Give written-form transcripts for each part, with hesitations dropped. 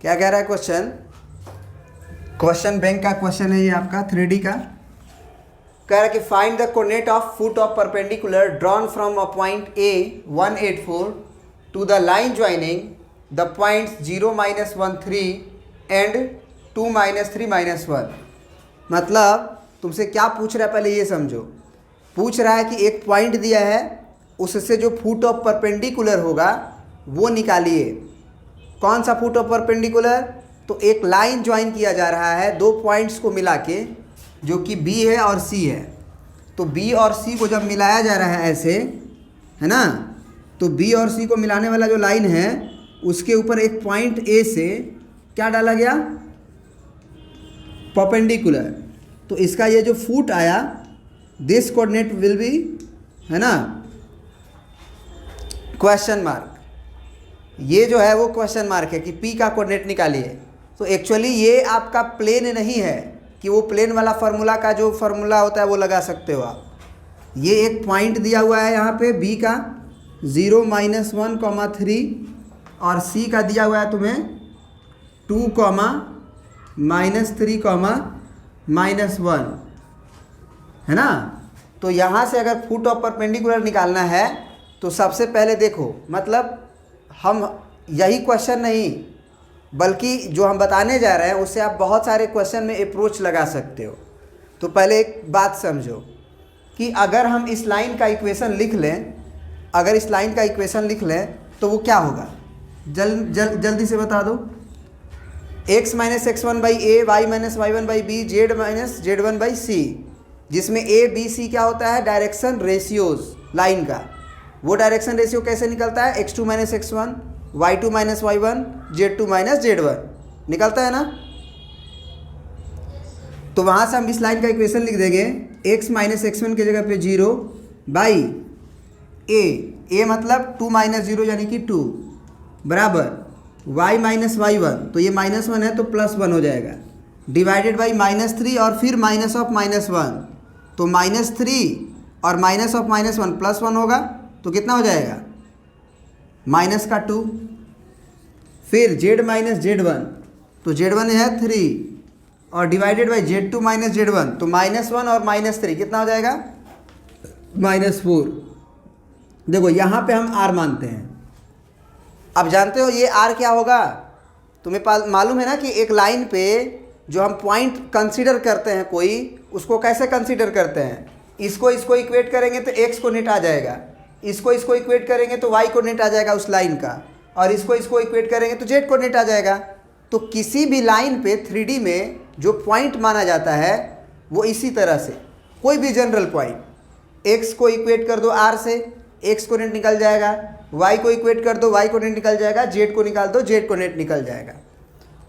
क्या कह रहा है क्वेश्चन? क्वेश्चन बैंक का क्वेश्चन है ये आपका 3D का। कह रहा है कि find the coordinate of foot of perpendicular drawn from a point A 184 to the line joining the points 0 -13 and 2 -3 -1। मतलब तुमसे क्या पूछ रहा है पहले ये समझो। पूछ रहा है कि एक पॉइंट दिया है, उससे जो फुट ऑफ परपेंडिकुलर होगा वो निकालिए। कौन सा फुट ऑफ परपेंडिकुलर? तो एक लाइन ज्वाइन किया जा रहा है दो पॉइंट्स को मिला के, जो कि B है और C है। तो B और C को जब मिलाया जा रहा है ऐसे, है ना, तो B और C को मिलाने वाला जो लाइन है उसके ऊपर एक पॉइंट A से क्या डाला गया? परपेंडिकुलर। तो इसका ये जो फुट आया, दिस कोऑर्डिनेट विल बी, है ना, क्वेश्चन मार्क। ये जो है वो क्वेश्चन मार्क है कि P का कोऑर्डिनेट निकालिए। तो एक्चुअली ये आपका प्लेन नहीं है कि वो प्लेन वाला फार्मूला का जो फार्मूला होता है वो लगा सकते हो आप। ये एक पॉइंट दिया हुआ है यहाँ पे B का 0 -1 3 और C का दिया हुआ है तुम्हें 2 -3 -1, है ना। तो यहाँ से अगर फुट ऑफ परपेंडिकुलर निकालना है तो सबसे पहले देखो, मतलब हम यही क्वेश्चन नहीं बल्कि जो हम बताने जा रहे हैं उससे आप बहुत सारे क्वेश्चन में अप्रोच लगा सकते हो। तो पहले एक बात समझो कि अगर हम इस लाइन का इक्वेशन लिख लें, अगर इस लाइन का इक्वेशन लिख लें तो वो क्या होगा? जल्दी से बता दो। x - x1 a, y - y1 b, z - z1 c, जिसमें a b c क्या होता है? डायरेक्शन रेशियोज लाइन का। वो डायरेक्शन रेशियो कैसे निकलता है? x2 - x1, y2 - y1, z2 - z1 निकलता है ना। तो वहाँ से हम इस लाइन का इक्वेशन लिख देंगे x - x1 की जगह पे 0 बाई a मतलब 2 - 0 यानी कि 2 बराबर y - y1, तो ये -1 है तो +1 हो जाएगा, डिवाइडेड बाई -3 और फिर माइनस ऑफ -1, तो -3 और माइनस ऑफ -1 +1 होगा, तो कितना हो जाएगा? -2। फिर z - z1, तो z1 है 3 और डिवाइडेड बाई z2 - z1, तो -1 और -3 कितना हो जाएगा? -4। देखो यहाँ पे हम r मानते हैं। अब जानते हो ये r क्या होगा? तुम्हें मालूम है ना कि एक लाइन पे जो हम पॉइंट कंसीडर करते हैं कोई, उसको कैसे कंसीडर करते हैं? इसको इक्वेट करेंगे तो x कोऑर्डिनेट आ जाएगा, इसको इक्वेट करेंगे तो y कोऑर्डिनेट आ जाएगा उस लाइन का, और इसको इक्वेट करेंगे तो z कोऑर्डिनेट आ जाएगा। तो किसी भी लाइन पे 3D में जो पॉइंट माना जाता है वो इसी तरह से, कोई भी जनरल पॉइंट, x को इक्वेट कर दो r से, x कोऑर्डिनेट निकल जाएगा, y को इक्वेट कर दो, y कोऑर्डिनेट निकल जाएगा, z को निकाल दो, z कोऑर्डिनेट निकल जाएगा।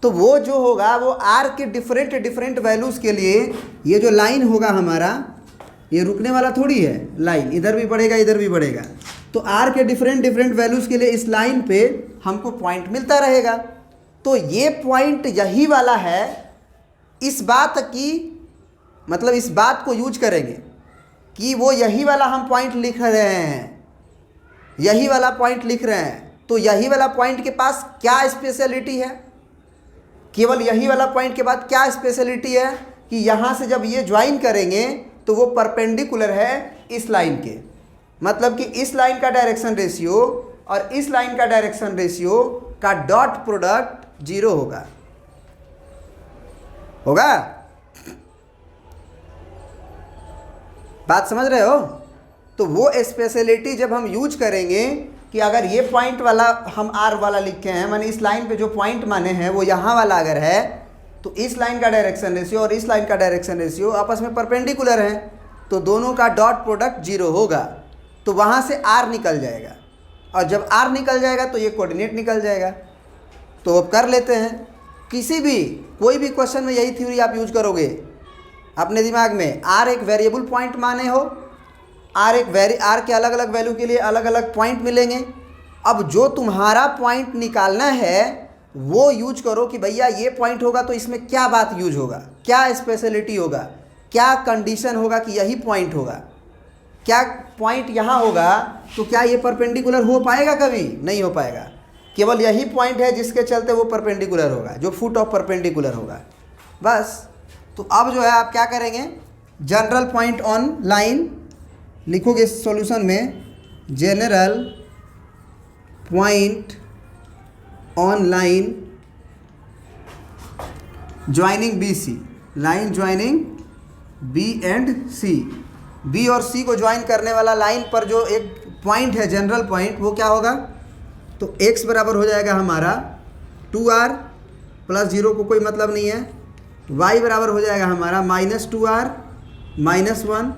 तो वो जो होगा वो r के डिफरेंट वैल्यूज़ के लिए ये जो लाइन होगा हमारा, ये रुकने वाला थोड़ी है लाइन, इधर भी बढ़ेगा इधर भी बढ़ेगा। तो r के डिफरेंट वैल्यूज़ के लिए इस लाइन पे हमको पॉइंट मिलता रहेगा। तो ये पॉइंट यही वाला है। इस बात की मतलब इस बात को यूज करेंगे कि वो यही वाला हम पॉइंट लिख रहे हैं, यही वाला पॉइंट लिख रहे हैं। तो यही वाला पॉइंट के पास क्या स्पेशलिटी है? केवल यही वाला पॉइंट के बाद क्या स्पेशलिटी है कि यहाँ से जब ये ज्वाइन करेंगे तो वो परपेंडिकुलर है इस लाइन के। मतलब कि इस लाइन का डायरेक्शन रेशियो और इस लाइन का डायरेक्शन रेशियो का डॉट प्रोडक्ट 0 होगा। बात समझ रहे हो? तो वो स्पेशलिटी जब हम यूज करेंगे कि अगर ये पॉइंट वाला हम r वाला लिखे हैं, माने इस लाइन पे जो पॉइंट माने हैं वो यहाँ वाला अगर है, तो इस लाइन का डायरेक्शन रेशियो और इस लाइन का डायरेक्शन रेशियो आपस में परपेंडिकुलर हैं, तो दोनों का डॉट प्रोडक्ट 0 होगा। तो वहाँ से r निकल जाएगा, और जब r निकल जाएगा तो ये कोऑर्डिनेट निकल जाएगा। तो अब कर लेते हैं। किसी भी कोई भी क्वेश्चन में यही थ्योरी आप यूज करोगे अपने दिमाग में। r एक वेरिएबल पॉइंट माने हो, r के अलग अलग वैल्यू के लिए अलग अलग पॉइंट मिलेंगे। अब जो तुम्हारा पॉइंट निकालना है वो यूज करो कि भैया ये पॉइंट होगा तो इसमें क्या बात यूज होगा, क्या स्पेशलिटी होगा, क्या कंडीशन होगा कि यही पॉइंट होगा। क्या पॉइंट यहाँ होगा तो क्या ये परपेंडिकुलर हो पाएगा? कभी नहीं हो पाएगा। केवल यही पॉइंट है जिसके चलते वो परपेंडिकुलर होगा, जो फुट ऑफ परपेंडिकुलर होगा बस। तो अब जो है आप क्या करेंगे, जनरल पॉइंट ऑन लाइन लिखोगे सॉल्यूशन में, general point on line joining B C, line joining B and C, B और सी को ज्वाइन करने वाला लाइन पर जो एक पॉइंट है जनरल पॉइंट, वो क्या होगा, तो x बराबर हो जाएगा हमारा 2r प्लस 0 को कोई मतलब नहीं है, y बराबर हो जाएगा हमारा -2r -1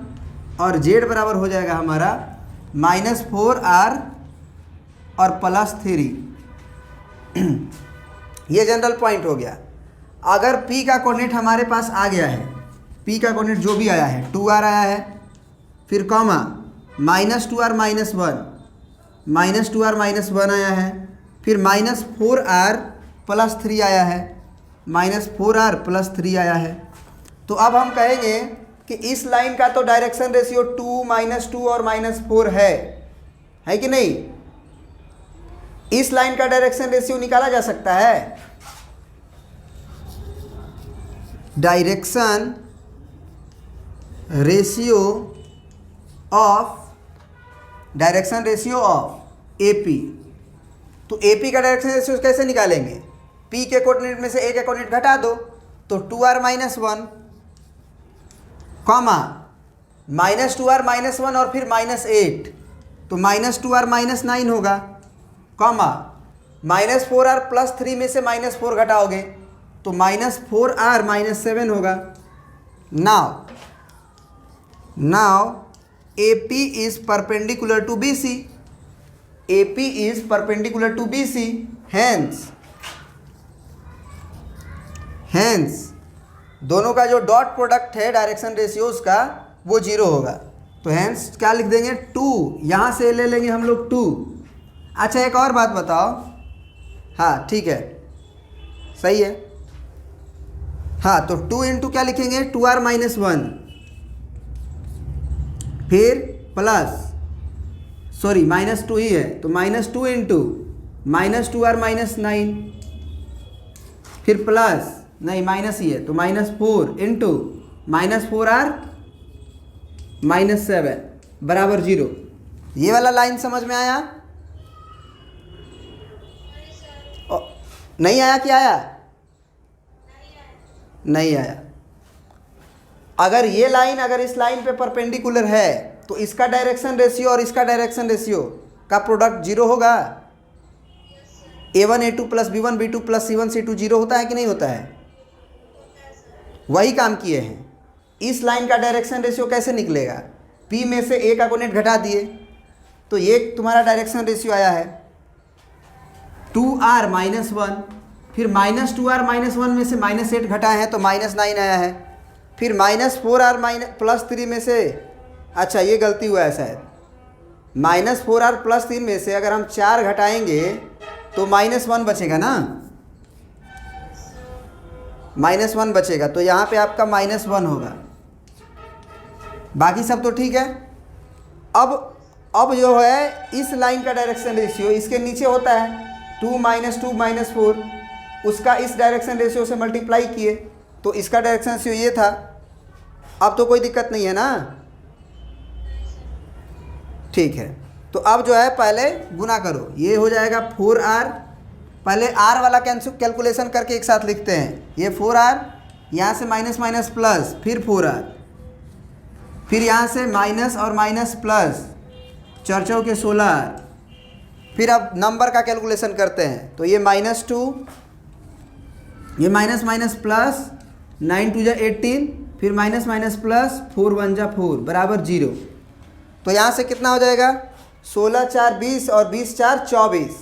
और z बराबर हो जाएगा हमारा -4r और +3। ये जनरल पॉइंट हो गया। अगर p का कोऑर्डिनेट हमारे पास आ गया है, p का कोऑर्डिनेट जो भी आया है, 2r आया है, फिर कॉमा -2r -1 आया है, फिर -4r +3 आया है, -4r +3 आया है। तो अब हम कहेंगे कि इस लाइन का तो डायरेक्शन रेशियो 2 -2 और -4 है कि नहीं। इस लाइन का डायरेक्शन रेशियो निकाला जा सकता है, डायरेक्शन रेशियो ऑफ AP। तो AP का डायरेक्शन रेशियो कैसे निकालेंगे, P के कोऑर्डिनेट में से A के कोऑर्डिनेट घटा दो, तो 2r -1 कॉमा -2r -1 और फिर -8, तो -2r -9 होगा, कॉमा -4r +3 में से -4 घटाओगे तो -4r -7 होगा। Now AP is perpendicular to BC, AP is perpendicular to BC, hence दोनों का जो डॉट प्रोडक्ट है डायरेक्शन रेशियोज का वो 0 होगा। तो हैंस क्या लिख देंगे, 2, यहाँ से ले लेंगे हम लोग 2। अच्छा एक और बात बताओ, हाँ ठीक है सही है, हाँ तो 2 इंटू क्या लिखेंगे, 2r -1, फिर प्लस -2 ही है तो -2 इंटू -2r -9, फिर प्लस नहीं माइनस ही है तो -4 इंटू -4r -7 बराबर 0। ये वाला लाइन समझ में आया? नहीं आया? क्या आया? नहीं आया। अगर ये लाइन अगर इस लाइन पे परपेंडिकुलर है तो इसका डायरेक्शन रेशियो और इसका डायरेक्शन रेशियो का प्रोडक्ट 0 होगा। A1 A2 plus B1 B2 plus C1 C2 0 होता है कि नहीं होता है? वही काम किए हैं। इस लाइन का डायरेक्शन रेशियो कैसे निकलेगा, P में से A का कोऑर्डिनेट घटा दिए तो ये तुम्हारा डायरेक्शन रेशियो आया है 2r -1, फिर -2r -1 में से -8 घटाए हैं तो -9 आया है, फिर -4r +3 में से, अच्छा ये गलती हुआ है शायद, -4r +3 में से अगर हम 4 घटाएंगे तो -1 बचेगा ना, -1 बचेगा, तो यहाँ पे आपका -1 होगा। बाकी सब तो ठीक है। अब जो है इस लाइन का डायरेक्शन रेशियो इसके नीचे होता है 2 -2 -4, उसका इस डायरेक्शन रेशियो से मल्टीप्लाई किए तो इसका डायरेक्शन रेशियो ये था। अब तो कोई दिक्कत नहीं है ना, ठीक है। तो अब जो है पहले गुना करो, ये हो जाएगा 4r, पहले r वाला कैलकुलेशन करके एक साथ लिखते हैं। ये 4r, यहाँ से माइनस माइनस प्लस, फिर 4r, फिर यहाँ से माइनस और माइनस प्लस, 4 चौके 16r, फिर अब नंबर का कैलकुलेशन करते हैं तो ये -2, ये माइनस माइनस प्लस, 9 2 जा 18, फिर माइनस माइनस प्लस, 4 1 जा 4 बराबर 0। तो यहाँ से कितना हो जाएगा, 16 4 20 और 20 4 24,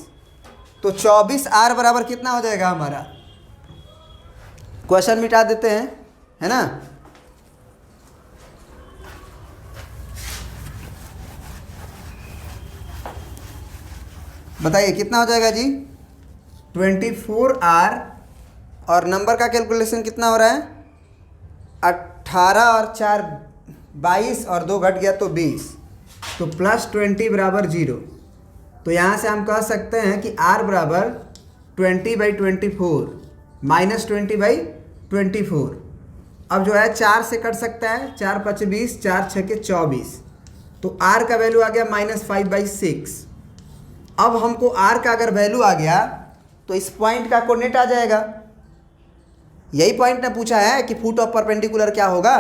तो 24r बराबर कितना हो जाएगा हमारा, क्वेश्चन मिटा देते हैं, है ना। बताइए कितना हो जाएगा जी, 24r, और नंबर का कैलकुलेशन कितना हो रहा है, 18 और 4 22 और 2 घट गया तो 20, तो +20 बराबर 0। तो यहाँ से हम कह सकते हैं कि r बराबर 20/24 माइनस 20/24। अब जो है 4 से कट सकता है, 4 × 5 = 20, 4 × 6 = 24, तो r का वैल्यू आ गया -5/6। अब हमको r का अगर वैल्यू आ गया तो इस पॉइंट का कोऑर्डिनेट आ जाएगा। यही पॉइंट ने पूछा है कि फुट ऑफ परपेंडिकुलर क्या होगा।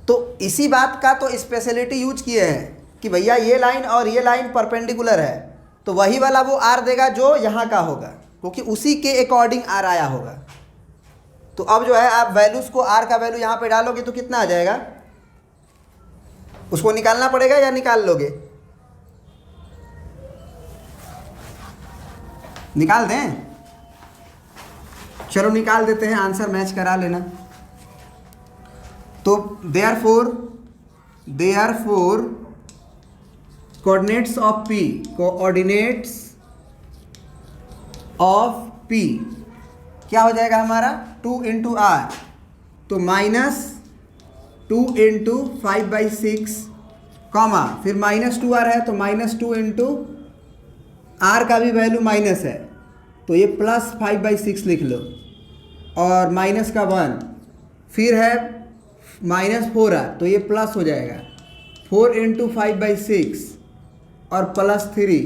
तो इसी बात का तो स्पेशलिटी यूज किए हैं कि भैया ये लाइन और ये लाइन परपेंडिकुलर है, तो वही वाला वो आर देगा जो यहाँ का होगा, क्योंकि उसी के अकॉर्डिंग आर आया होगा। तो अब जो है आप वैल्यूज़ को, आर का वैल्यू यहाँ पे डालोगे तो कितना आ जाएगा, उसको निकालना पड़ेगा या निकाल लोगे? निकाल दें? चलो निकाल देते हैं, आंसर मैच करा लेना। तो देयरफॉर कोऑर्डिनेट्स ऑफ P क्या हो जाएगा हमारा 2 × r, तो -2 × 5/6 कॉमा फिर -2r है तो -2 × r का भी वैल्यू माइनस है तो ये +5/6 लिख लो, और माइनस का 1, फिर है -4r तो ये प्लस हो जाएगा 4 × 5/6 और +3,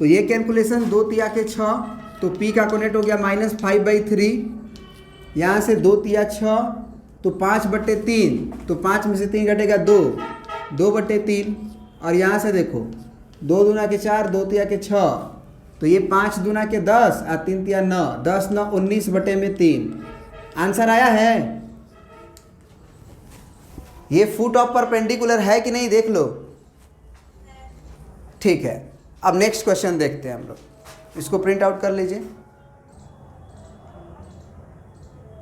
तो ये कैलकुलेशन 2 × 6, तो P का कोऑर्डिनेट हो गया -5/3, यहाँ से 2 × 6 तो 5/3, तो 5 में से 3 घटेगा 2, 2/3, और यहाँ से देखो 2 दूना के 4, 2 × 6, तो ये 5 दूना के 10 और 3 × 9, 10 9 19/3। आंसर आया है। ये फुट ऑफ परपेंडिकुलर है कि नहीं देख लो। ठीक है, अब नेक्स्ट क्वेश्चन देखते हैं हम लोग, इसको प्रिंट आउट कर लीजिए।